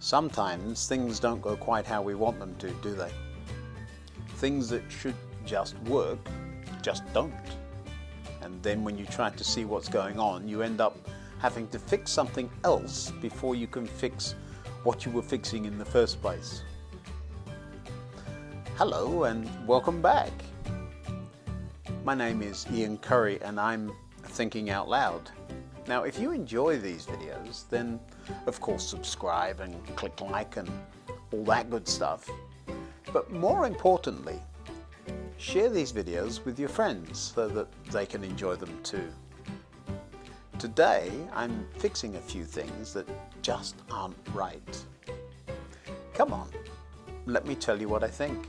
Sometimes things don't go quite how we want them to, do they? Things that should just work just don't. And then when you try to see what's going on, you end up having to fix something else before you can fix what you were fixing in the first place. Hello and welcome back. My name is Ian Currey and I'm Thinking Out Loud. Now, if you enjoy these videos, then of course subscribe and click like and all that good stuff. But more importantly, share these videos with your friends so that they can enjoy them too. Today, I'm fixing a few things that just aren't right. Come on, let me tell you what I think.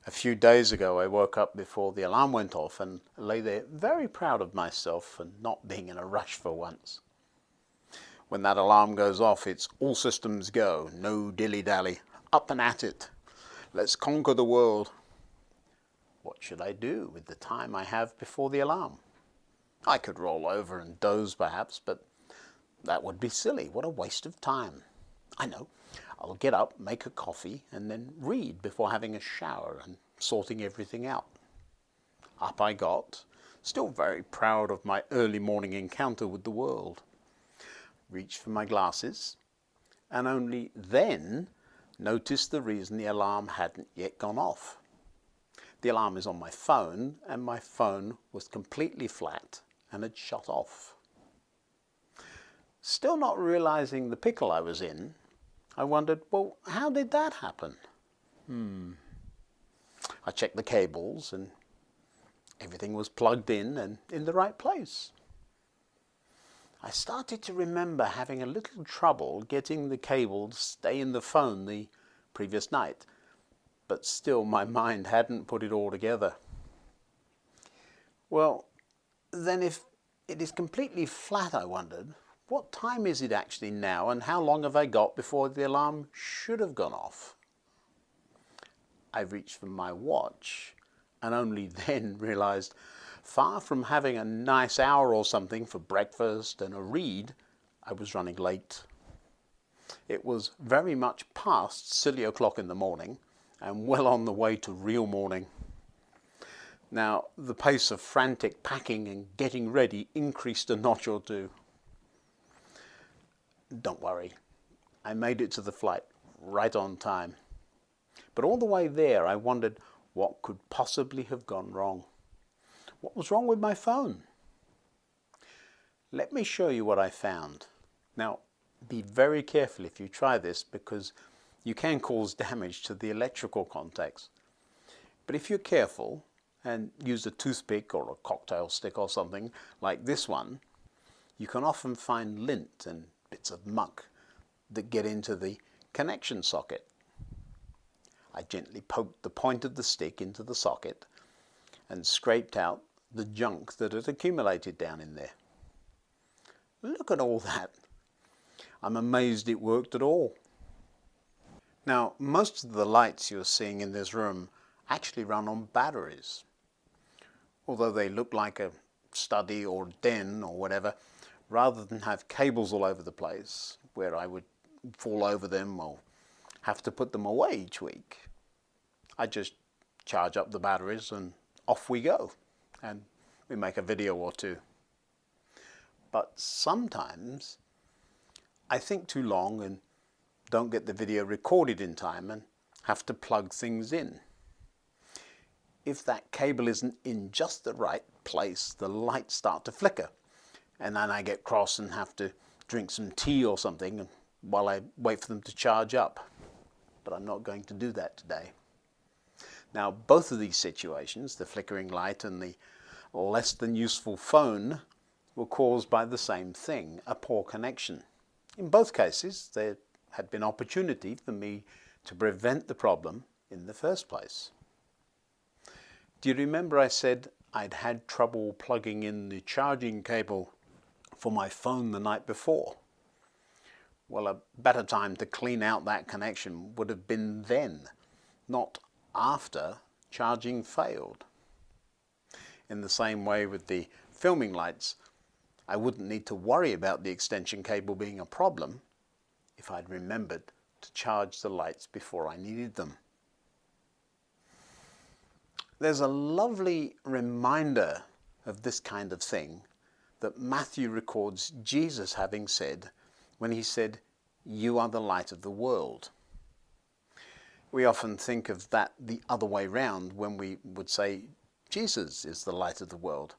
A few days ago I woke up before the alarm went off and lay there very proud of myself for not being in a rush for once. When that alarm goes off, it's all systems go, no dilly-dally, up and at it. Let's conquer the world. What should I do with the time I have before the alarm? I could roll over and doze perhaps, but that would be silly. What a waste of time. I know. I'll get up, make a coffee, and then read before having a shower and sorting everything out. Up I got, still very proud of my early morning encounter with the world. Reached for my glasses, and only then noticed the reason the alarm hadn't yet gone off. The alarm is on my phone, and my phone was completely flat and had shut off. Still not realizing the pickle I was in, I wondered, well, how did that happen? I checked the cables and everything was plugged in and in the right place. I started to remember having a little trouble getting the cable to stay in the phone the previous night, but still my mind hadn't put it all together. Well, then if it is completely flat, I wondered, what time is it actually now and how long have I got before the alarm should have gone off? I reached for my watch and only then realized, far from having a nice hour or something for breakfast and a read, I was running late. It was very much past silly o'clock in the morning and well on the way to real morning. Now, the pace of frantic packing and getting ready increased a notch or two. Don't worry, I made it to the flight right on time. But all the way there I wondered what could possibly have gone wrong. What was wrong with my phone? Let me show you what I found. Now, be very careful if you try this because you can cause damage to the electrical contacts. But if you're careful and use a toothpick or a cocktail stick or something like this one, you can often find lint and bits of muck that get into the connection socket. I gently poked the point of the stick into the socket and scraped out the junk that had accumulated down in there. Look at all that. I'm amazed it worked at all. Now, most of the lights you're seeing in this room actually run on batteries. Although they look like a study or den or whatever, rather than have cables all over the place where I would fall over them or have to put them away each week, I just charge up the batteries and off we go and we make a video or two. But sometimes I think too long and don't get the video recorded in time and have to plug things in. If that cable isn't in just the right place, the lights start to flicker. And then I get cross and have to drink some tea or something while I wait for them to charge up. But I'm not going to do that today. Now, both of these situations, the flickering light and the less than useful phone, were caused by the same thing, a poor connection. In both cases, there had been opportunity for me to prevent the problem in the first place. Do you remember I said I'd had trouble plugging in the charging cable for my phone the night before? Well, a better time to clean out that connection would have been then, not after charging failed. In the same way with the filming lights, I wouldn't need to worry about the extension cable being a problem if I'd remembered to charge the lights before I needed them. There's a lovely reminder of this kind of thing that Matthew records Jesus having said when he said, "You are the light of the world." We often think of that the other way round when we would say Jesus is the light of the world.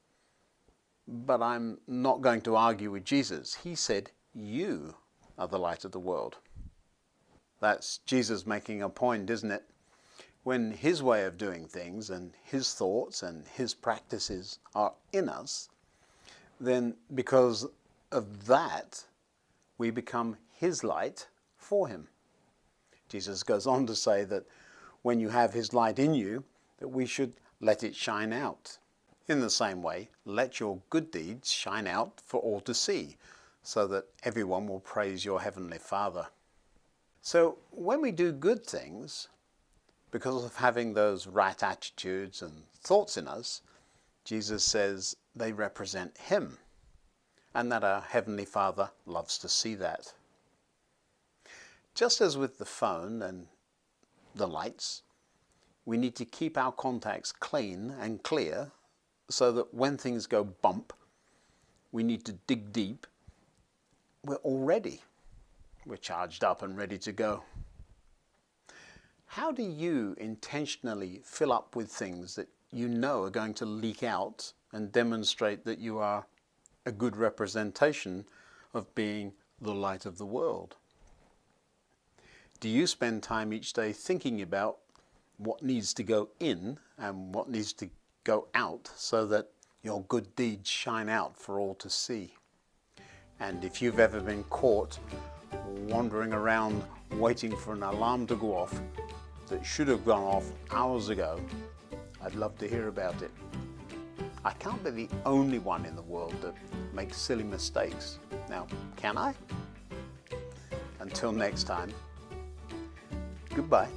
But I'm not going to argue with Jesus. He said, "You are the light of the world." That's Jesus making a point, isn't it? When his way of doing things and his thoughts and his practices are in us, then because of that, we become his light for him. Jesus goes on to say that when you have his light in you, that we should let it shine out. In the same way, let your good deeds shine out for all to see, so that everyone will praise your heavenly Father. So when we do good things, because of having those right attitudes and thoughts in us, Jesus says they represent him, and that our Heavenly Father loves to see that. Just as with the phone and the lights, we need to keep our contacts clean and clear so that when things go bump, we need to dig deep. We're all ready. We're charged up and ready to go. How do you intentionally fill up with things that you know are going to leak out and demonstrate that you are a good representation of being the light of the world? Do you spend time each day thinking about what needs to go in and what needs to go out so that your good deeds shine out for all to see? And if you've ever been caught wandering around waiting for an alarm to go off that should have gone off hours ago, I'd love to hear about it. I can't be the only one in the world that makes silly mistakes. Now, can I? Until next time, goodbye.